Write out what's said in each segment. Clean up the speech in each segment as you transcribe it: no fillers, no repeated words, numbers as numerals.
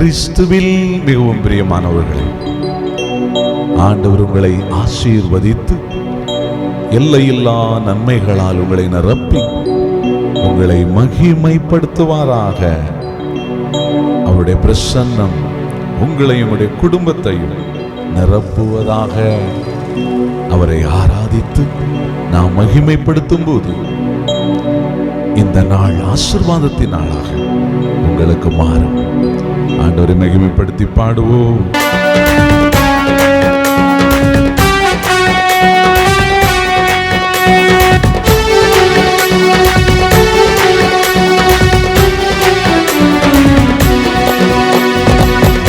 கிறிஸ்துவில் மிகவும் பிரியமானவர்களே, ஆண்டவர் உங்களை ஆசீர்வதித்து எல்லையில்லா நன்மைகளால் உங்களை நிரப்பி உங்களை மகிமைப்படுத்துவாராக. அவருடைய பிரசன்னம் உங்களையும் உங்களுடைய குடும்பத்தையும் நிரப்புவதாக. அவரை ஆராதித்து நாம் மகிமைப்படுத்தும் போது இந்த நாள் ஆசீர்வாதத்தின் நாளாக உங்களுக்கு மாறும். ஆண்டவரை மகிமைப்படுத்தி பாடுவோம்.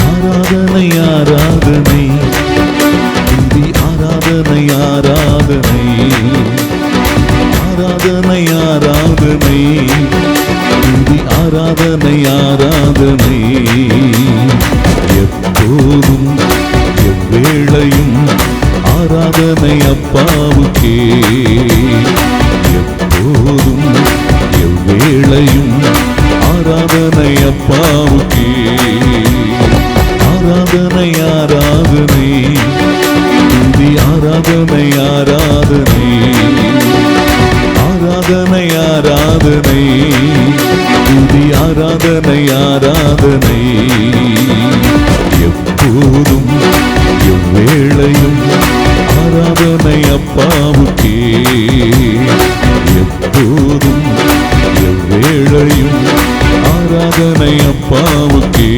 ஆராதனை ஆராதனை துதி ஆராதனை ஆராதனை ஆராதனை ஆராதனை துதி ஆராதனை ஆராதனை எப்போதும் எவ்வேளையும் ஆராதனை அப்பாவுக்கே. எப்போதும் எவ்வேளையும் ஆராதனை அப்பாவுக்கே. ஆராதனை ஆராதனை துதி ஆராதனை ஆராதனை ஆராதனை ஆராதனை துதி ஆராதனை ஆராதனை எப்போதும் எவ்வேளையும் ஆராதனை அப்பாவுக்கே. எப்போதும் எவ்வேளையும் ஆராதனை அப்பாவுக்கே.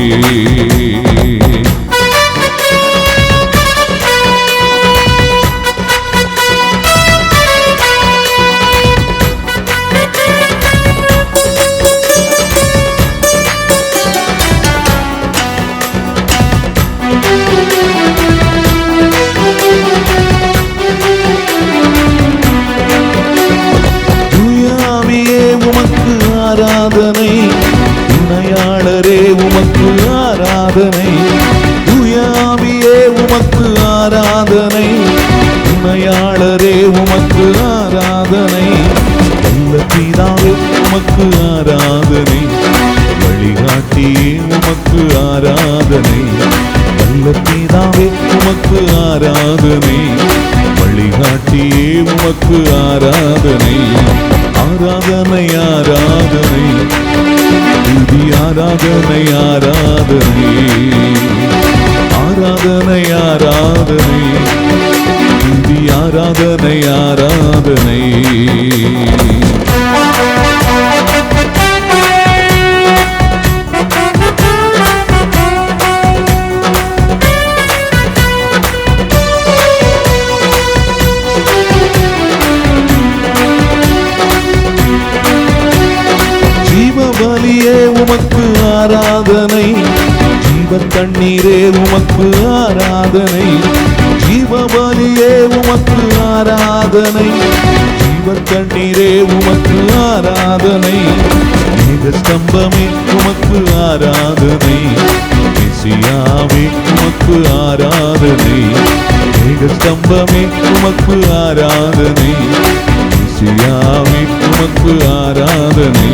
ஆராதனை துணையாளரே உமக்கு ஆராதனை. தூயாவியே உமக்கு ஆராதனை. துணையாளரே உமக்கு ஆராதனை. நல்ல பிதாவே உமக்கு ஆராதனை. வழிகாட்டியே உமக்கு ஆராதனை. நல்ல பிதாவே உமக்கு ஆராதனை. வழிகாட்டியே உமக்கு ஆராதனை. ஆராதனை ஆராதனை துதி ஆராதனை ஆராதனை ஆராதனை ஆராதனை துதி ஆராதனை ஆராதனை. ஜீவபலியே உமக்கு ஆராதனை. ஜீவ தண்ணீரே உமக்கு ஆராதனை. ஜீவபலியே உமக்கு ஆராதனை. ஜீவ தண்ணீரே உமக்கு ஆராதனை. மேகஸ்தம்பமே உமக்கு ஆராதனை. மெசியாவே உமக்கு ஆராதனை. மேகஸ்தம்பமே உமக்கு ஆராதனை. மெசியாவே உமக்கு ஆராதனை.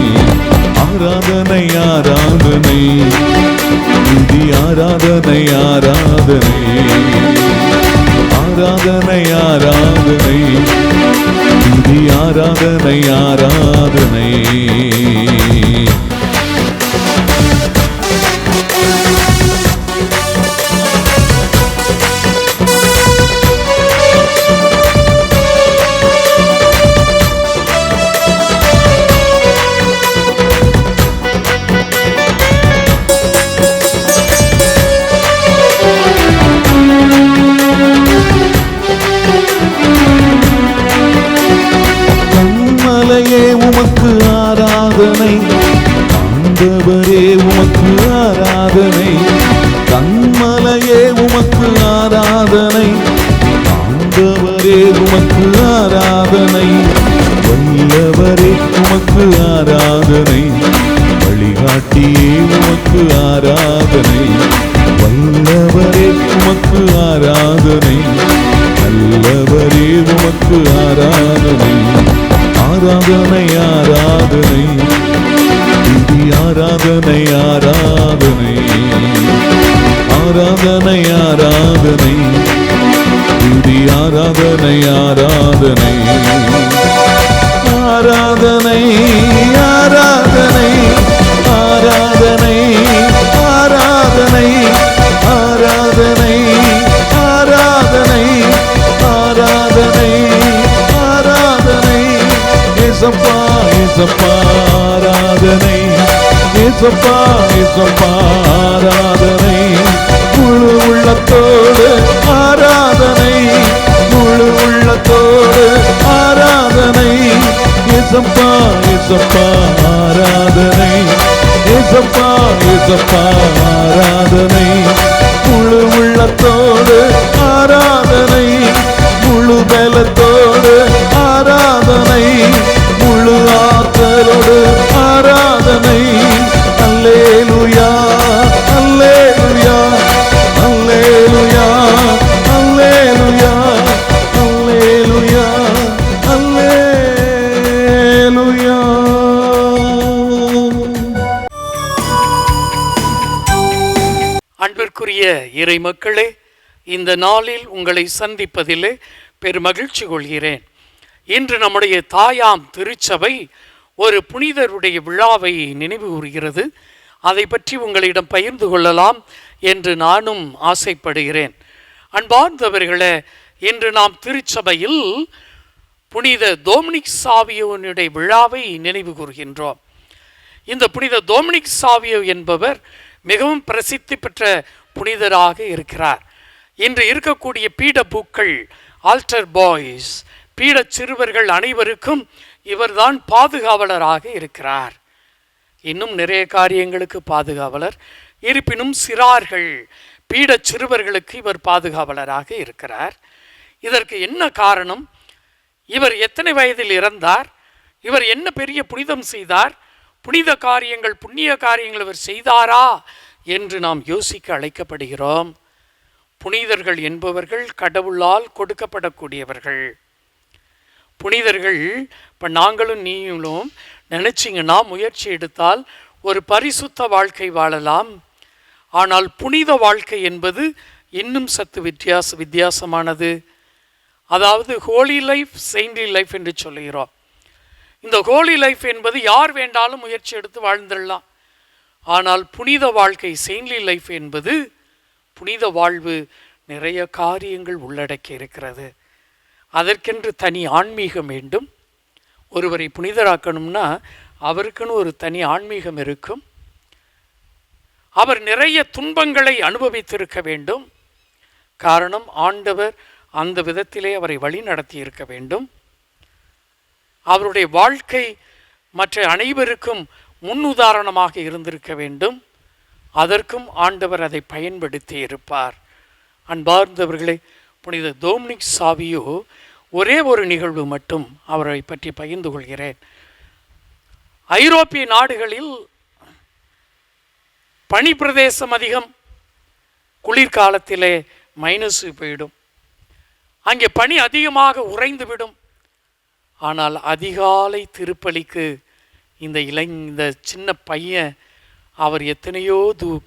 ஆராதனை ஆராதனை துதி ஆராதனை ஆராதனை ஆராதனை ஆராதனை துதி ஆராதனை ஆராதனை. உமக்கு ஆராதனை. ஆண்டவரே உமக்கு ஆராதனை. கண்மலையே உமக்கு ஆராதனை. ஆண்டவரே உமக்கு ஆராதனை. வல்லவரே உமக்கு ஆராதனை. வழிகாட்டியே உமக்கு ஆராதனை. வல்லவரே உமக்கு ஆராதனை. நல்லவரே உமக்கு ஆராதனை. ஆராதனை ஆராதனை துதி ஆராதனை ஆராதனை ஆராதனை. ஏசப்பா ஏசப்பா ஆராதனை. முழு உள்ளத்தோடு ஆராதனை, முழு உள்ளத்தோடு ஆராதனை. ஏசப்பா ஏசப்பா ஆராதனை. ஏசப்பா ஏசப்பா ஆராதனை. முழு உள்ளத்தோடு ஆராதனை, முழு பலத்தோடு ஆராதனை, முழு ஆற்றலோடு ஆராதனை. அல்லேலூயா அல்லேலூயா அல்லேலூயா அல்லேலூயா அல்லேலூயா அல்லேலூயா. அன்பிற்குரிய இறை மக்களே, இந்த நாளில் உங்களை சந்திப்பதிலே பெருமகிழ்ச்சி கொள்கிறேன். இன்று நம்முடைய தாயாம் திருச்சபை ஒரு புனிதருடைய விழாவை நினைவு கூறுகிறது. அதை பற்றி உங்களிடம் பகிர்ந்து கொள்ளலாம் என்று நானும் ஆசைப்படுகிறேன். அன்பார்ந்தவர்களே, இன்று நாம் திருச்சபையில் புனித டொமினிக் சாவியோனுடைய விழாவை நினைவு கூறுகின்றோம். இந்த புனித டொமினிக் சாவியோ என்பவர் மிகவும் பிரசித்தி பெற்ற புனிதராக இருக்கிறார். இன்று இருக்கக்கூடிய பீடப்பூக்கள், ஆல்டர் பாய்ஸ், பீட சிறுவர்கள் அனைவருக்கும் இவர்தான் பாதுகாவலராக இருக்கிறார். இன்னும் நிறைய காரியங்களுக்கு பாதுகாவலர். இருப்பினும் சிறார்கள், பீட சிறுவர்களுக்கு இவர் பாதுகாவலராக இருக்கிறார். இதற்கு என்ன காரணம்? இவர் எத்தனை வயதில் இறந்தார்? இவர் என்ன பெரிய புனிதம் செய்தார்? புனித காரியங்கள், புண்ணிய காரியங்கள் இவர் செய்தாரா என்று நாம் யோசிக்க அழைக்கப்படுகிறோம். புனிதர்கள் என்பவர்கள் கடவுளால் கொடுக்கப்படக்கூடியவர்கள். புனிதர்கள், இப்போ நாங்களும் நீங்களும் நினச்சிங்கன்னா முயற்சி எடுத்தால் ஒரு பரிசுத்த வாழ்க்கை வாழலாம். ஆனால் புனித வாழ்க்கை என்பது இன்னும் சற்று வித்தியாசமானது. அதாவது ஹோலி லைஃப், செயின்ட்லி லைஃப் என்று சொல்லுகிறோம். இந்த ஹோலி லைஃப் என்பது யார் வேண்டாலும் முயற்சி எடுத்து வாழ்ந்துடலாம். ஆனால் புனித வாழ்க்கை, செயின்ட்லி லைஃப் என்பது, புனித வாழ்வு நிறைய காரியங்கள் உள்ளடக்கி இருக்கிறது. அதற்கென்று தனி ஆன்மீகம் வேண்டும். ஒருவரை புனிதராக்கணும்னா அவருக்குன்னு ஒரு தனி ஆன்மீகம் இருக்கும். அவர் நிறைய துன்பங்களை அனுபவித்திருக்க வேண்டும். காரணம், ஆண்டவர் அந்த விதத்திலே அவரை வழி நடத்தி இருக்க வேண்டும். அவருடைய வாழ்க்கை மற்ற அனைவருக்கும் முன்னுதாரணமாக இருந்திருக்க வேண்டும். அதற்கும் ஆண்டவர் அதை பயன்படுத்தி இருப்பார். அன்பார்ந்தவர்களே, புனித டொமினிக் சாவியோ ஒரே ஒரு நிகழ்வு மட்டும் அவரை பற்றி பகிர்ந்து கொள்கிறேன். ஐரோப்பிய நாடுகளில் பனி பிரதேசம் அதிகம். குளிர்காலத்திலே மைனஸ் போயிடும். அங்கே பனி அதிகமாக உறைந்துவிடும். ஆனால் அதிகாலை திருப்பலிக்கு இந்த சின்ன பையன் அவர் எத்தனையோ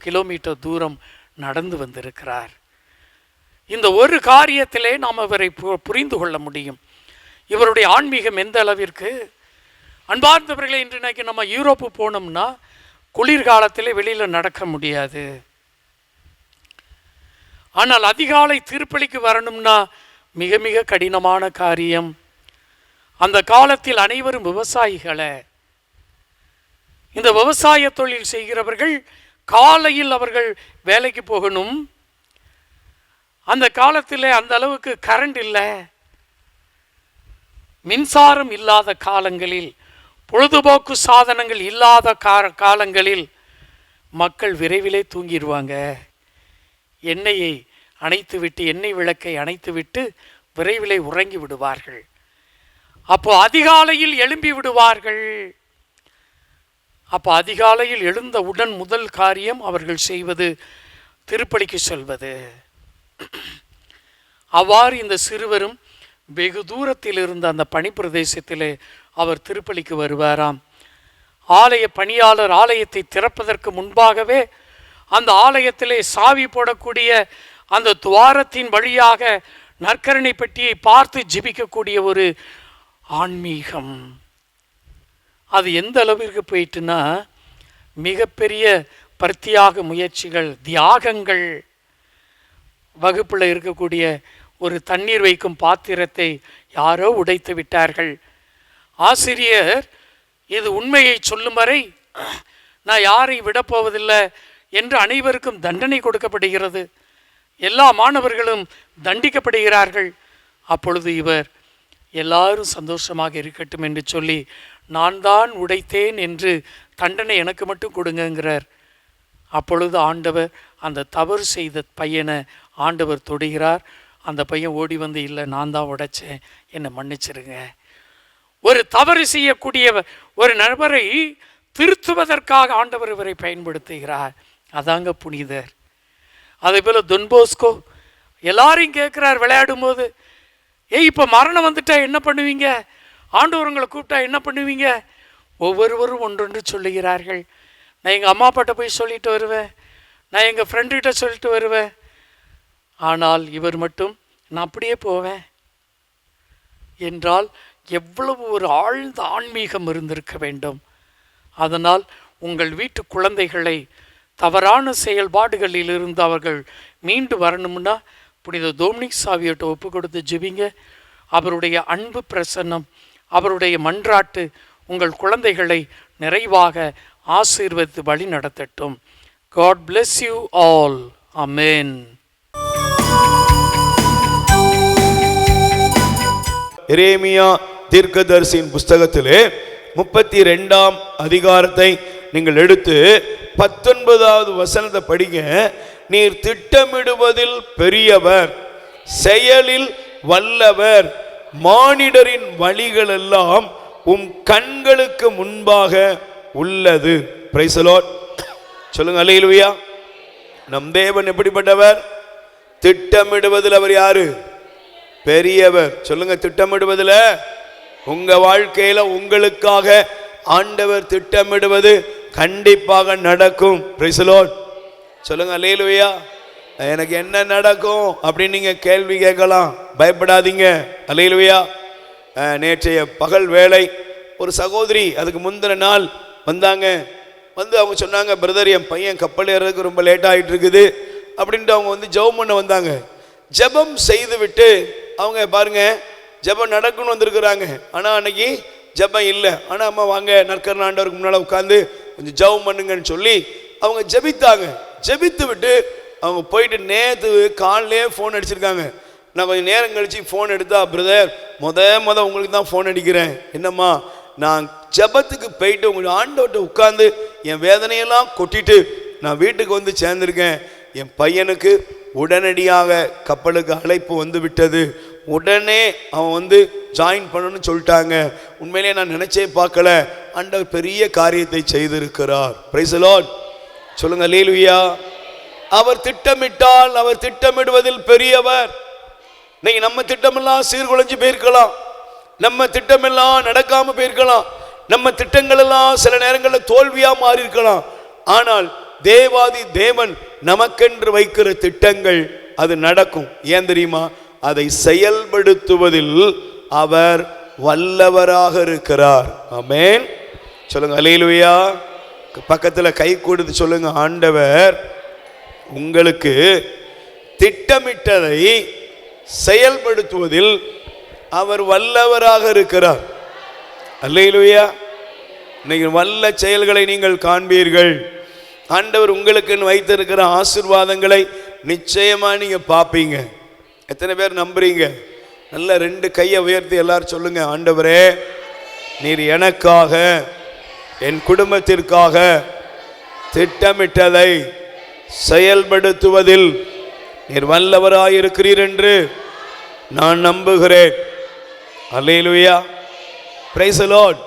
கிலோமீட்டர் தூரம் நடந்து வந்திருக்கிறார். இந்த ஒரு காரியத்திலே நாம் அவரை புரிந்து கொள்ள முடியும். இவருடைய ஆன்மீகம் எந்த அளவிற்கு. அன்பார்ந்தவர்களே, இன்றைக்கு நம்ம யூரோப்பு போனோம்னா குளிர்காலத்திலே வெளியில் நடக்க முடியாது. ஆனால் அதிகாலை திருப்பலிக்கு வரணும்னா மிக மிக கடினமான காரியம். அந்த காலத்தில் அனைவரும் விவசாயிகளை. இந்த விவசாய தொழில் செய்கிறவர்கள் காலையில் அவர்கள் வேலைக்கு போகணும். அந்த காலத்தில் அந்த அளவுக்கு கரண்ட் இல்லை. மின்சாரம் இல்லாத காலங்களில், பொழுதுபோக்கு சாதனங்கள் இல்லாத காலங்களில் மக்கள் விரைவிலே தூங்கிடுவாங்க. எண்ணெயை அணைத்துவிட்டு, எண்ணெய் விளக்கை அணைத்துவிட்டு விரைவிலே உறங்கி விடுவார்கள். அப்போ அதிகாலையில் எழும்பி விடுவார்கள். அப்போ அதிகாலையில் எழுந்தவுடன் முதல் காரியம் அவர்கள் செய்வது திருப்பலிக்கு செல்வது. அவ்வாறு இந்த சிறுவரும் வெகு தூரத்தில் இருந்த அந்த பனி பிரதேசத்திலே அவர் திருப்பலிக்கு வருவாராம். ஆலய பணியாளர் ஆலயத்தை திறப்பதற்கு முன்பாகவே அந்த ஆலயத்திலே சாவி போடக்கூடிய அந்த துவாரத்தின் வழியாக நற்கருணை பெட்டியை பார்த்து ஜெபிக்கக்கூடிய ஒரு ஆன்மீகம். அது எந்த அளவிற்கு போயிட்டுன்னா, மிகப்பெரிய பிரத்தியாக முயற்சிகள், தியாகங்கள். வகுப்பில் இருக்கக்கூடிய ஒரு தண்ணீர் வைக்கும் பாத்திரத்தை யாரோ உடைத்து விட்டார்கள். ஆசிரியர் இது உண்மையை சொல்லும் வரை நான் யாரை விடப்போவதில்லை என்று அனைவருக்கும் தண்டனை கொடுக்கப்படுகிறது. எல்லா மாணவர்களும் தண்டிக்கப்படுகிறார்கள். அப்பொழுது இவர் எல்லாரும் சந்தோஷமாக இருக்கட்டும் என்று சொல்லி, நான் தான் உடைத்தேன் என்று தண்டனை எனக்கு மட்டும் கொடுங்கிறார். அப்பொழுது ஆண்டவர் அந்த தவறு செய்த பையனை ஆண்டவர் தொடுகிறார். அந்த பையன் ஓடி வந்து, இல்லை நான் தான் உடைச்சேன், என்னை மன்னிச்சிருங்க. ஒரு தவறு செய்யக்கூடிய ஒரு நபரை திருத்துவதற்காக ஆண்டவர் இவரை பயன்படுத்துகிறார். அதாங்க புனிதர். அதே போல் தொன்போஸ்கோ எல்லாரையும் கேட்குறார் விளையாடும் போது, இப்போ மரணம் வந்துட்டா என்ன பண்ணுவீங்க, ஆண்டவர்களை கூப்பிட்டா என்ன பண்ணுவீங்க? ஒவ்வொருவரும் ஒன்றொன்று சொல்லுகிறார்கள். நான் எங்கள் அம்மா அப்பாட்ட போய் சொல்லிட்டு வருவேன், நான் எங்கள் ஃப்ரெண்டுகிட்ட சொல்லிட்டு வருவேன். ஆனால் இவர் மட்டும் நான் அப்படியே போவேன் என்றால் எவ்வளவு ஒரு ஆழ்ந்த ஆன்மீகம் இருந்திருக்க வேண்டும். அதனால் உங்கள் வீட்டு குழந்தைகளை தவறான செயல்பாடுகளில் இருந்து அவர்கள் மீண்டு வரணும்னா புனித டொமினிக் சாவியோட்ட ஒப்பு கொடுத்து ஜெபிங்க. அவருடைய அன்பு பிரசன்னம், அவருடைய மன்றாட்டு உங்கள் குழந்தைகளை நிறைவாக ஆசீர்வதித்து வழி நடத்தட்டும். God bless you all. Amen. எரேமியா தீர்க்கதரிசியின் புஸ்தகத்திலே 32ஆம் அதிகாரத்தை நீங்கள் எடுத்து 19வது வசனத்தை படிங்க. நீர் திட்டமிடுவதில் பெரியவர், செயலில் வல்லவர், மானிடரின் வழிகள் எல்லாம் உம் கண்களுக்கு முன்பாக உள்ளது. Price the Lord. சொல்லுங்க அல்லேலூயா. நம் தேவன் எப்படிப்பட்டவர்? திட்டமிடுவதில் அவர் யாரு? பெரியவர். சொல்லுங்க, திட்டமிடுவதில் உங்க வாழ்க்கையில உங்களுக்காக ஆண்டவர் திட்டமிடுவது கண்டிப்பாக நடக்கும். Price the Lord. சொல்லுங்க அல்லேலூயா. எனக்கு என்ன நடக்கும் அப்படின்னு நீங்க கேள்வி கேட்கலாம், பயப்படாதீங்க. அல்லேலூயா. நேற்றைய பகல் வேளை ஒரு சகோதரி அதுக்கு முந்தின நாள் வந்தாங்க. வந்து அவங்க சொன்னாங்க, பிரதர் என் பையன் கப்பல் ஏறதுக்கு ரொம்ப லேட் ஆகிட்டு இருக்குது அப்படின்ட்டு அவங்க வந்து ஜெபம் பண்ண வந்தாங்க. ஜெபம் செய்து விட்டு அவங்க பாருங்க ஜெபம் நடக்குன்னு வந்திருக்கிறாங்க. ஆனால் அன்னைக்கு ஜெபம் இல்லை. ஆனால் அம்மா வாங்க நற்கரண ஆண்டவருக்கு முன்னால் உட்காந்து கொஞ்சம் ஜெபம் பண்ணுங்கன்னு சொல்லி அவங்க ஜெபித்தாங்க. ஜெபித்து விட்டு அவங்க போயிட்டு நேற்று காலையிலே ஃபோன் அடிச்சிருக்காங்க. நான் கொஞ்சம் நேரம் கழிச்சு ஃபோன் எடுத்தா, பிரதர் முத உங்களுக்கு தான் ஃபோன் அடிக்கிறேன். என்னம்மா, நான் ஜெபத்துக்கு போயிட்டு உங்களுடைய ஆண்டவர்கிட்ட உட்காந்து என் வேதனையெல்லாம் கொட்டிட்டு நான் வீட்டுக்கு வந்து சேர்ந்துருக்கேன். என் பையனுக்கு உடனடியாக கப்பலுக்கு அழைப்பு வந்து விட்டது. உடனே அவன் வந்து ஜாயின் பண்ணணும்னு சொல்லிட்டாங்க. உண்மையிலே நான் நினைச்சே பார்க்கல, ஆண்டவர் பெரிய காரியத்தை செய்திருக்கிறார். Price the Lord. சொல்லுங்க அல்லேலூயா. அவர் திட்டமிட்டால் அவர் திட்டமிடுவதில் பெரியவர். இன்னைக்கு நம்ம திட்டமெல்லாம் சீர்குலைஞ்சு போயிருக்கலாம், நம்ம திட்டமெல்லாம் நடக்காம போயிருக்கலாம், நம்ம திட்டங்கள் எல்லாம் சில நேரங்களில் தோல்வியா மாறி இருக்கலாம். ஆனால் தேவாதி தேவன் நமக்கென்று வைக்கிற திட்டங்கள் அது நடக்கும். ஏன் தெரியுமா? அதை செயல்படுத்துவதில் அவர் வல்லவராக இருக்கிறார். ஆமென். சொல்லுங்க அல்லேலூயா. பக்கத்தில் கை கொடுத்து சொல்லுங்க, ஆண்டவர் உங்களுக்கு திட்டமிட்டதை செயல்படுத்துவதில் அவர் வல்லவராக இருக்கிறார். அல்லேலூயா. இன்னைக்கு வல்ல செயல்களை நீங்கள் காண்பீர்கள். ஆண்டவர் உங்களுக்கு வைத்திருக்கிற ஆசீர்வாதங்களை நிச்சயமா நீங்க பார்ப்பீங்க. எத்தனை பேர் நம்புறீங்க? நல்ல 2 கையை உயர்த்தி எல்லாரும் சொல்லுங்க, ஆண்டவரே நீர் எனக்காக என் குடும்பத்திற்காக திட்டமிட்டதை செயல்படுத்துவதில் நீர் வல்லவராயிருக்கிறீர் என்று நான் நம்புகிறேன். அல்லேலூயா. Praise the Lord.